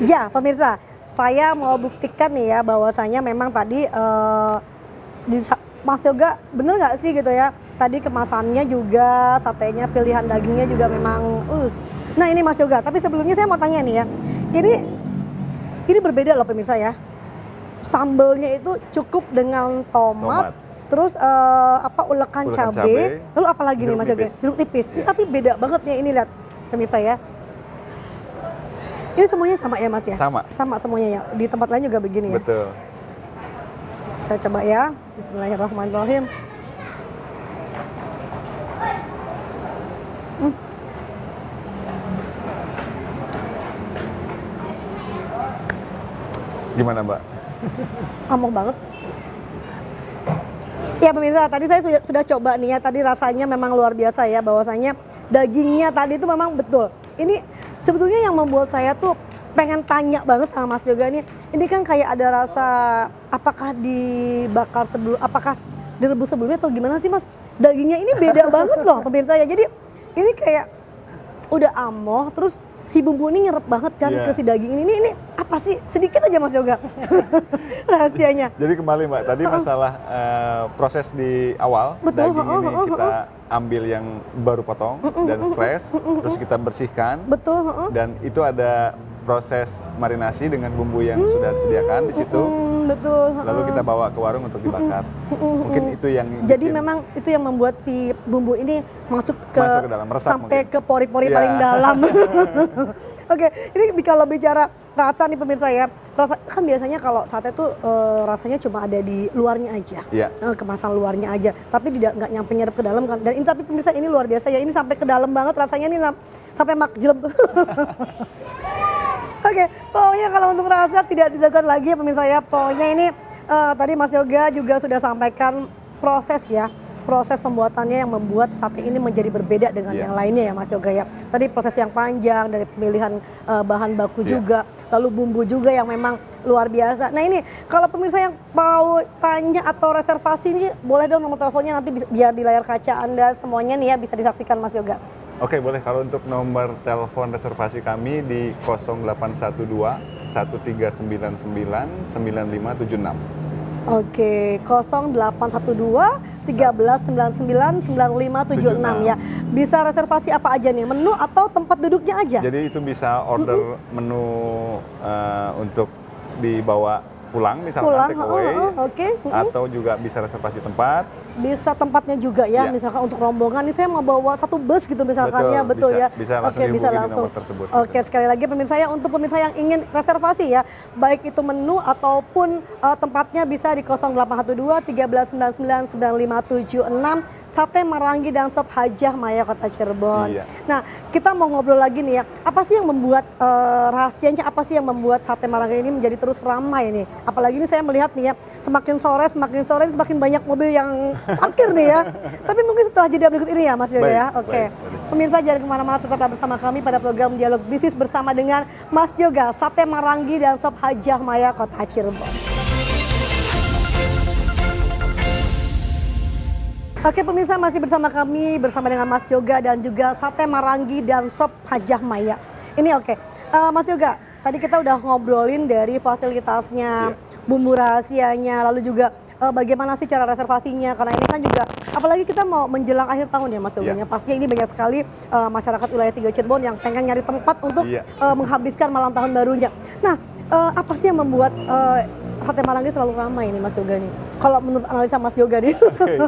Ya, pemirsa, saya mau buktikan nih ya bahwasanya memang tadi Mas Yoga bener nggak sih gitu ya? Tadi kemasannya juga, satenya, pilihan dagingnya juga memang. Nah ini Mas Yoga, tapi sebelumnya saya mau tanya nih ya, ini berbeda loh pemirsa ya. Sambelnya itu cukup dengan tomat, terus ulekan Ulekan cabai, cabai, lalu apa lagi nih jeruk Mas Yoga? nipis. Jeruk nipis. Ini Iya. tapi beda banget ya ini, lihat pemirsa ya. Ini semuanya sama ya Mas ya? Sama. Sama semuanya ya. Di tempat lain juga begini ya. Betul. Saya coba ya. Bismillahirrahmanirrahim. Gimana Mbak? Among banget. Ya pemirsa, tadi saya sudah coba nih ya, tadi rasanya memang luar biasa ya, bahwasanya dagingnya tadi itu memang betul. Ini sebetulnya yang membuat saya tuh pengen tanya banget sama Mas Yoga nih, ini kan kayak ada rasa apakah dibakar sebelum, apakah direbus sebelumnya atau gimana sih Mas? Dagingnya ini beda banget loh pemirsa ya, jadi ini kayak udah amoh, terus si bumbu ini nyerep banget kan Iya. ke si daging ini apa sih? Sedikit aja Mas Yoga rahasianya. Jadi kembali Mbak, tadi masalah proses di awal, Betul, daging ini kita ambil yang baru potong dan fresh, terus kita bersihkan, Betul, dan itu ada proses marinasi dengan bumbu yang sudah disediakan di situ, betul. lalu kita bawa ke warung untuk dibakar. Mungkin itu yang Jadi bikin- memang itu yang membuat si bumbu ini masuk ke dalam, meresap sampai mungkin. ke pori-pori Iya. paling dalam. Oke, ini kalau bicara rasa nih pemirsa ya, rasa kan biasanya kalau sate tuh rasanya cuma ada di luarnya aja, Iya. kemasan luarnya aja, tapi tidak nggak nyampe nyerap ke dalam kan. Dan ini tapi pemirsa ini luar biasa ya, ini sampai ke dalam banget rasanya ini sampai makjleb. Oke, pokoknya kalau untuk rasa tidak dilakukan lagi ya pemirsa ya. Pokoknya ini tadi Mas Yoga juga sudah sampaikan proses ya. Proses pembuatannya yang membuat sate ini menjadi berbeda dengan Iya. yang lainnya ya Mas Yoga ya. Tadi proses yang panjang dari pemilihan bahan baku Iya. juga, lalu bumbu juga yang memang luar biasa. Nah ini kalau pemirsa yang mau tanya atau reservasi ini boleh dong nomor teleponnya nanti biar di layar kaca Anda semuanya nih ya bisa disaksikan Mas Yoga. Oke, boleh. Kalau untuk nomor telepon reservasi kami di 0812 1399 9576. Oke, 0812 1399 9576 ya. Bisa reservasi apa aja nih? Menu atau tempat duduknya aja? Jadi itu bisa order menu untuk dibawa pulang, misalkan Pulang, take away, oke. atau juga bisa reservasi tempat. Bisa tempatnya juga ya, Iya. misalkan untuk rombongan nih saya mau bawa satu bus gitu misalkan Betul, ya, betul bisa- ya. bisa langsung Oke, bisa dihubungi di langsung. nomor tersebut, Oke, gitu. sekali lagi pemirsa ya, untuk pemirsa yang ingin reservasi ya, baik itu menu ataupun tempatnya bisa di 0812 1399 9576 Sate Marangi dan Sop Hajah Maya Kota Cirebon. Iya. Nah, kita mau ngobrol lagi nih ya. Apa sih yang membuat rahasianya, apa sih yang membuat Sate Marangi ini menjadi terus ramai nih? Apalagi ini saya melihat nih ya, semakin sore semakin banyak mobil yang parkir nih ya. Tapi mungkin setelah jeda berikut ini ya Mas Yoga Baik, ya. Oke. baik, baik. Pemirsa jangan kemana-mana, tetap bersama kami pada program Dialog Bisnis bersama dengan Mas Yoga, Sate Marangi dan Sop Hajah Maya Kota Cirebon. Oke pemirsa, masih bersama kami bersama dengan Mas Yoga dan juga Sate Marangi dan Sop Hajah Maya. Ini oke. Mas Yoga, tadi kita udah ngobrolin dari fasilitasnya, bumbu rahasianya, lalu juga bagaimana sih cara reservasinya, karena ini kan juga apalagi kita mau menjelang akhir tahun ya Mas Yoganya. Pastinya ini banyak sekali masyarakat wilayah 3 Cirebon yang pengen nyari tempat untuk menghabiskan malam tahun barunya. Nah, apa sih yang membuat Sate Marangi selalu ramai nih Mas Yoga nih? Kalau menurut analisa Mas Yoga nih. Oke,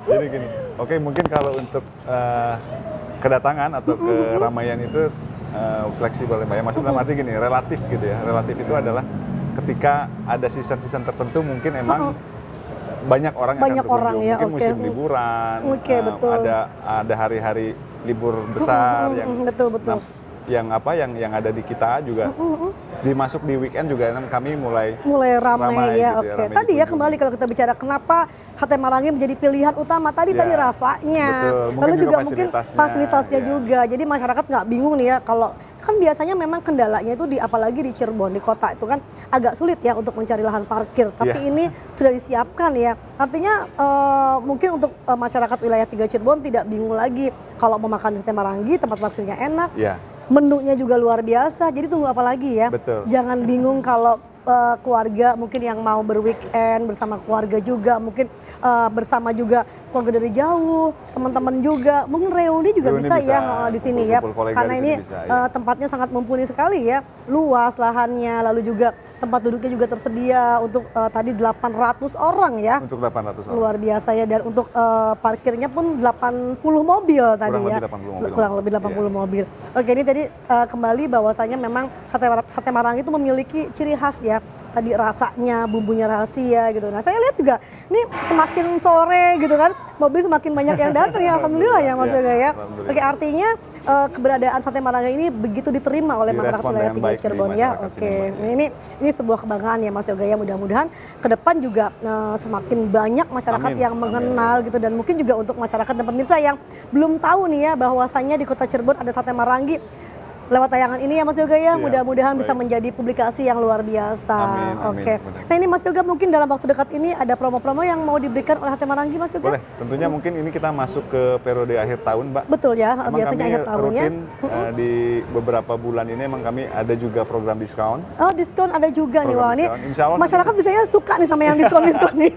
jadi gini. Oke, mungkin kalau untuk kedatangan atau keramaian itu fleksibel ya Mbak ya. Maksudnya dalam arti gini, relatif gitu ya. Relatif itu adalah ketika ada season-season tertentu mungkin emang banyak orang yang Banyak akan berkunjung. orang ya, Mungkin oke. musim liburan, Oke, betul. ada hari-hari libur besar yang betul. yang ada di kita juga dimasuk di weekend juga kami mulai ramai ya. gitu Oke. ramai Tadi ya dikunjungi. kembali kalau kita bicara kenapa Sate Marangi menjadi pilihan utama tadi Ya, rasanya. betul. Mungkin Lalu juga juga mungkin fasilitasnya, fasilitasnya ya. juga. Jadi masyarakat nggak bingung nih ya, kalau kan biasanya memang kendalanya itu apalagi di Cirebon di kota itu kan agak sulit ya untuk mencari lahan parkir. Tapi Ya. ini sudah disiapkan ya. Artinya mungkin untuk masyarakat wilayah 3 Cirebon tidak bingung lagi kalau mau makan di Sate Marangi, tempat parkirnya enak. Ya. Menunya juga luar biasa, jadi tunggu apa lagi ya? Betul. Jangan bingung kalau keluarga mungkin yang mau berweekend bersama keluarga juga, mungkin bersama juga keluarga dari jauh, teman-teman juga, mungkin reuni juga Reuni bisa bisa, ya di sini ya, kumpul-kumpul kolega karena di ini sini bisa, ya. tempatnya sangat mumpuni sekali ya, luas lahannya, lalu juga tempat duduknya juga tersedia untuk tadi 800 orang ya. Untuk 800 orang. Luar biasa ya, dan untuk parkirnya pun 80 mobil tadi Kurang ya. lebih 80 mobil. Kurang lebih 80 mobil. Oke, ini tadi kembali bahwasanya memang sate Marangi itu memiliki ciri khas ya. Tadi rasanya, bumbunya rahasia gitu. Nah, saya lihat juga ini semakin sore gitu kan, mobil semakin banyak yang datang ya, alhamdulillah ya Mas Yoga ya. Oke, artinya keberadaan sate Marangi ini begitu diterima oleh masyarakat wilayah 3 Cirebon ya. Oke, ini sebuah kebanggaan ya Mas Yoga ya. Mudah-mudahan ke depan juga semakin banyak masyarakat yang mengenal gitu, dan mungkin juga untuk masyarakat dan pemirsa yang belum tahu nih ya bahwasannya di Kota Cirebon ada sate Marangi. Lewat tayangan ini ya Mas Yoga ya, mudah-mudahan bisa menjadi publikasi yang luar biasa. Oke. Nah ini Mas Yoga, mungkin dalam waktu dekat ini ada promo-promo yang mau diberikan oleh Sate Marangi Mas Yoga? Boleh, tentunya mungkin ini kita masuk ke periode akhir tahun Mbak. Betul ya, Emang biasanya kami akhir tahun ya. rutin, di beberapa bulan ini emang kami ada juga program diskon. Oh, diskon ada juga nih, wah ini Insya Allah masyarakat biasanya suka nih sama yang diskon-diskon nih.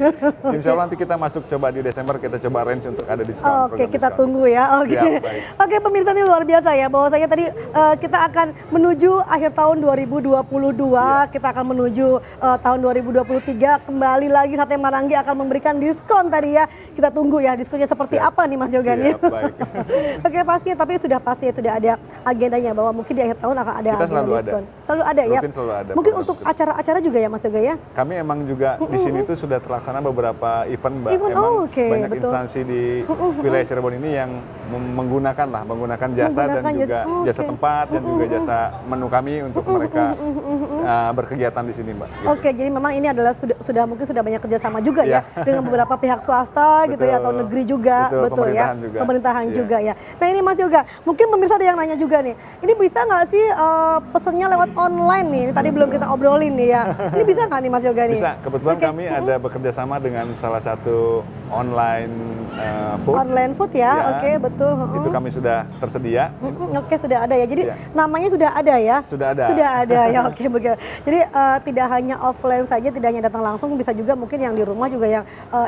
Insya Allah nanti kita masuk coba di Desember, kita coba range untuk ada diskon. Oke, kita tunggu ya. Oke. Oke, pemirsa, ini luar biasa ya, bahwasanya tadi kita akan menuju akhir tahun 2022, kita akan menuju tahun 2023, kembali lagi Sate Marangi akan memberikan diskon tadi ya. Kita tunggu ya diskonnya seperti apa nih Mas Yoga nih. Oke, pasti, tapi sudah pasti sudah ada agendanya bahwa mungkin di akhir tahun akan ada agenda diskon. Selalu ada ya. Mungkin untuk acara-acara juga ya Mas Yoga ya. Kami emang juga di sini tuh sudah terlaksana beberapa event Mbak. Emang banyak instansi di wilayah Cirebon ini yang menggunakan jasa dan juga jasa tempat dan juga jasa menu kami untuk mereka berkegiatan di sini Mbak. Gitu. Oke, jadi memang ini adalah mungkin sudah banyak kerjasama juga ya dengan beberapa pihak swasta gitu ya, atau negeri juga, betul ya, pemerintahan juga ya. Nah ini Mas Yoga, mungkin pemirsa ada yang nanya juga nih, ini bisa nggak sih pesennya lewat online nih? Ini tadi belum kita obrolin nih ya. Ini bisa nggak nih Mas Yoga nih? Bisa, kebetulan kami ada bekerja sama dengan salah satu online food. Online food ya, oke, betul. Itu kami sudah tersedia. Oke, sudah ada ya. Jadi namanya sudah ada ya? Sudah ada. Sudah ada ya, oke. Jadi tidak hanya offline saja, tidak hanya datang langsung, bisa juga mungkin yang di rumah juga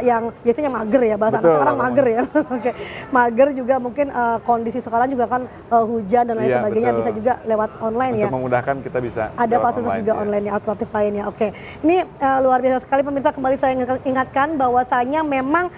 yang biasanya mager ya, bahasa anak sekarang mager ya. Oke, mager juga mungkin kondisi sekarang juga kan hujan dan lain sebagainya, bisa juga lewat online ya. Untuk memudahkan kita bisa. Ada fasilitas juga online ya, alternatif lainnya. Oke, ini luar biasa sekali pemirsa. Kembali saya ingatkan bahwasanya memang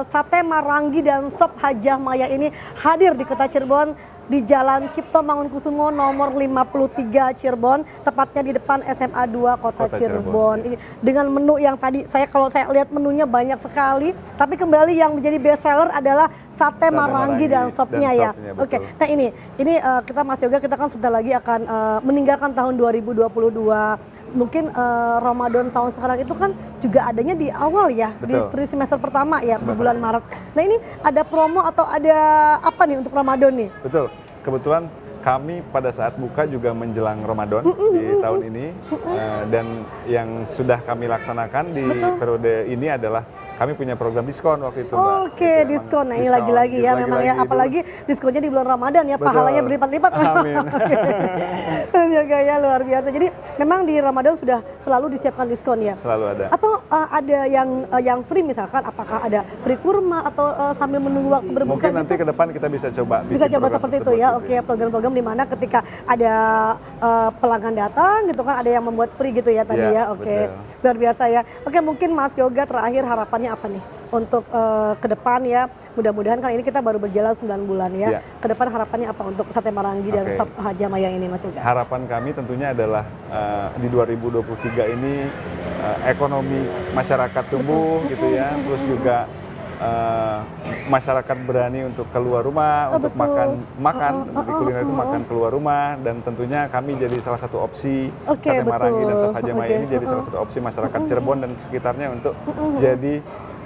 Sate Marangi dan Sop Hajah Maya ini hadir di Kota Cirebon di Jalan Cipto Mangunkusumo nomor 53 Cirebon, tepatnya di depan SMA 2 Kota Cirebon. Dengan menu yang tadi kalau saya lihat menunya banyak sekali, tapi kembali yang menjadi best seller adalah Sate Marangi dan sopnya ya. Oke. Nah ini kita Mas Yoga, kita kan sebentar lagi akan meninggalkan tahun 2022. Mungkin Ramadan tahun sekarang itu kan juga adanya di awal ya, di trimester pertama ya, di bulan Maret. Nah ini ada promo atau ada apa nih untuk Ramadan nih? Betul, kebetulan kami pada saat buka juga menjelang Ramadan di tahun ini, dan yang sudah kami laksanakan di periode ini adalah kami punya program diskon waktu itu Mbak. Oke, diskon. Nah ini lagi-lagi ya memang ya, apalagi diskonnya di bulan Ramadan ya, pahalanya berlipat-lipat. Amin. Juga ya, luar biasa. Jadi memang di Ramadan sudah selalu disiapkan diskon ya? Selalu ada. Atau ada yang free misalkan, apakah ada free kurma atau sambil menunggu waktu berbuka? Mungkin nanti ke depan kita bisa coba. Bisa coba seperti itu ya, oke, program-program di mana ketika ada pelanggan datang gitu kan, ada yang membuat free gitu ya tadi ya, oke. Luar biasa ya. Oke, mungkin Mas Yoga terakhir harapannya apa nih untuk ke depan ya? Mudah-mudahan kan ini kita baru berjalan 9 bulan ya. Ke depan harapannya apa untuk Sate Marangi dan Sop Hajah Maya ini Mas Yoga? Harapan kami tentunya adalah di 2023 ini ekonomi masyarakat tumbuh gitu ya, terus juga masyarakat berani untuk keluar rumah, untuk makan di kuliner itu makan keluar rumah, dan tentunya kami jadi salah satu opsi Sate Marangi dan Sop Hajah Maya ini jadi salah satu opsi masyarakat Cirebon dan sekitarnya untuk jadi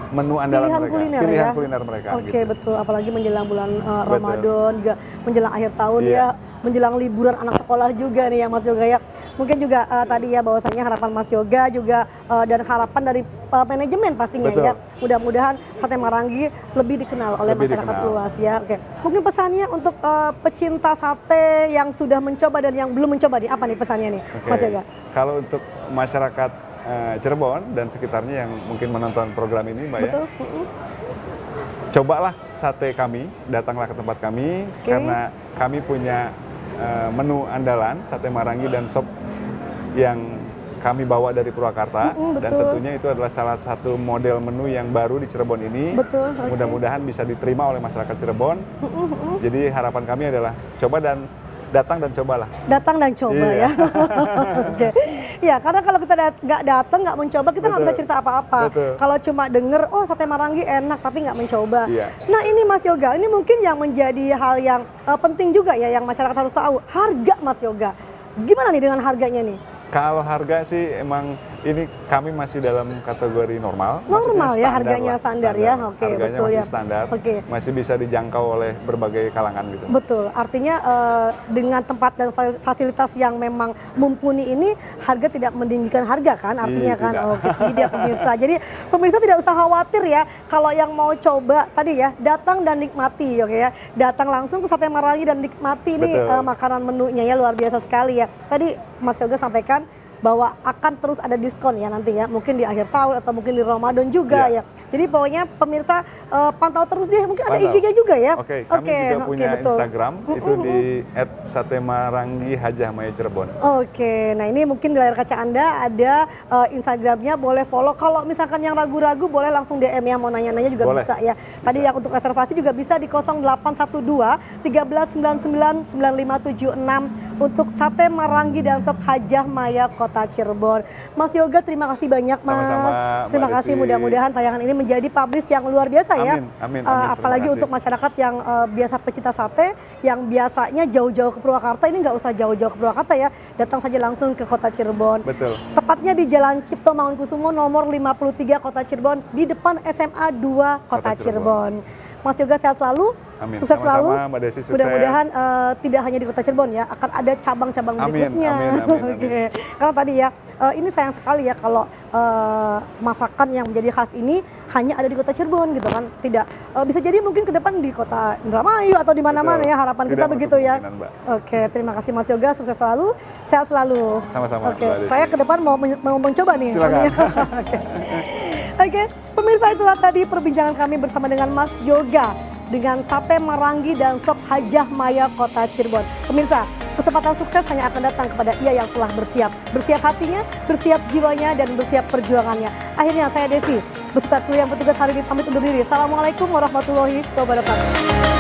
menu andalan pilihan kuliner mereka. Oke, betul. Apalagi menjelang bulan Ramadan, juga menjelang akhir tahun ya, menjelang liburan anak sekolah juga nih ya Mas Yoga ya. Mungkin juga tadi ya bahwasanya harapan Mas Yoga juga dan harapan dari manajemen pastinya ya. Mudah-mudahan Sate Marangi lebih dikenal oleh masyarakat luas ya. Oke. Mungkin pesannya untuk pecinta sate yang sudah mencoba dan yang belum mencoba nih, apa nih pesannya nih Mas Yoga? Kalau untuk masyarakat Cirebon dan sekitarnya yang mungkin menonton program ini Mbak ya, cobalah sate kami, datanglah ke tempat kami, karena kami punya menu andalan Sate Marangi dan Sop yang kami bawa dari Purwakarta, dan betul. tentunya itu adalah salah satu model menu yang baru di Cirebon ini. Betul, oke. Mudah-mudahan bisa diterima oleh masyarakat Cirebon. Jadi harapan kami adalah coba dan datang dan cobalah. Datang dan coba Iya. ya. Oke. Ya, karena kalau kita nggak datang, nggak mencoba, kita nggak bisa Betul. cerita apa-apa. Betul. Kalau cuma denger, oh sate Marangi enak, tapi nggak mencoba. Iya. Nah ini Mas Yoga, ini mungkin yang menjadi hal yang penting juga ya, yang masyarakat harus tahu. Harga Mas Yoga, gimana nih dengan harganya nih? Kalau harga sih emang ini kami masih dalam kategori normal. Normal Maksudnya ya, standar harganya lah, standar ya. Oke, Harganya betul masih ya. standar, Oke. masih bisa dijangkau oleh berbagai kalangan gitu. Betul, artinya dengan tempat dan fasilitas yang memang mumpuni ini, harga tidak meninggikan harga kan, artinya Iya, kan. tidak. Oke, tidak pemirsa. Jadi pemirsa tidak usah khawatir ya, kalau yang mau coba tadi ya, datang dan nikmati, oke ya. Datang langsung ke Sate Marangi dan nikmati ini Betul. makanan menunya ya, luar biasa sekali ya. Tadi Mas Yoga sampaikan bahwa akan terus ada diskon ya nanti ya, mungkin di akhir tahun atau mungkin di Ramadan juga Iya. ya. Jadi pokoknya pemirsa pantau terus deh, mungkin ada Pantau. IG-nya juga ya. Oke, kami juga punya betul. Instagram, itu di @satemarangi Hajahmaya Cirebon. Oke, nah ini mungkin di layar kaca Anda ada Instagramnya, boleh follow. Kalau misalkan yang ragu-ragu boleh langsung DM ya, mau nanya-nanya juga Boleh. bisa ya. Tadi yang untuk reservasi juga bisa di 0812 1399 9576 untuk Sate Marangi dan Sop Hajahmaya Kota Cirebon. Mas Yoga, terima kasih banyak Mas. Sama-sama, Mbak Terima kasih, Desi. mudah-mudahan tayangan ini menjadi publish yang luar biasa ya. Amin, amin, Apalagi terima kasih. untuk masyarakat yang biasa pecinta sate, yang biasanya jauh-jauh ke Purwakarta, ini nggak usah jauh-jauh ke Purwakarta ya, datang saja langsung ke Kota Cirebon. Betul. Tepatnya di Jalan Cipto Mangunkusumo nomor 53 Kota Cirebon, di depan SMA 2 Kota Kota Cirebon. Cirebon. Mas Yoga sehat selalu, Amin. sukses Sama-sama, selalu. Mbak Desi, sukses. Mudah-mudahan tidak hanya di Kota Cirebon ya, akan ada cabang-cabang Amin, berikutnya. amin, amin, amin. Oke. Karena tadi ya, ini sayang sekali ya kalau masakan yang menjadi khas ini hanya ada di Kota Cirebon gitu kan. Tidak, bisa jadi mungkin ke depan di Kota Indramayu atau di mana-mana Betul. ya, harapan Tidak kita menutup begitu ya. kemungkinan, Mbak. Oke, terima kasih Mas Yoga, sukses selalu, sehat selalu. Sama-sama, Oke, Mbak Desi. saya ke depan mau mencoba nih. Silakan. Oke. Oke, pemirsa, itulah tadi perbincangan kami bersama dengan Mas Yoga dengan Sate Marangi dan Sop Hajahmaya Kota Cirebon. Pemirsa, kesempatan sukses hanya akan datang kepada ia yang telah bersiap. Bersiap hatinya, bersiap jiwanya, dan bersiap perjuangannya. Akhirnya saya Desi, beserta kru yang bertugas hari ini pamit undur diri. Assalamualaikum warahmatullahi wabarakatuh.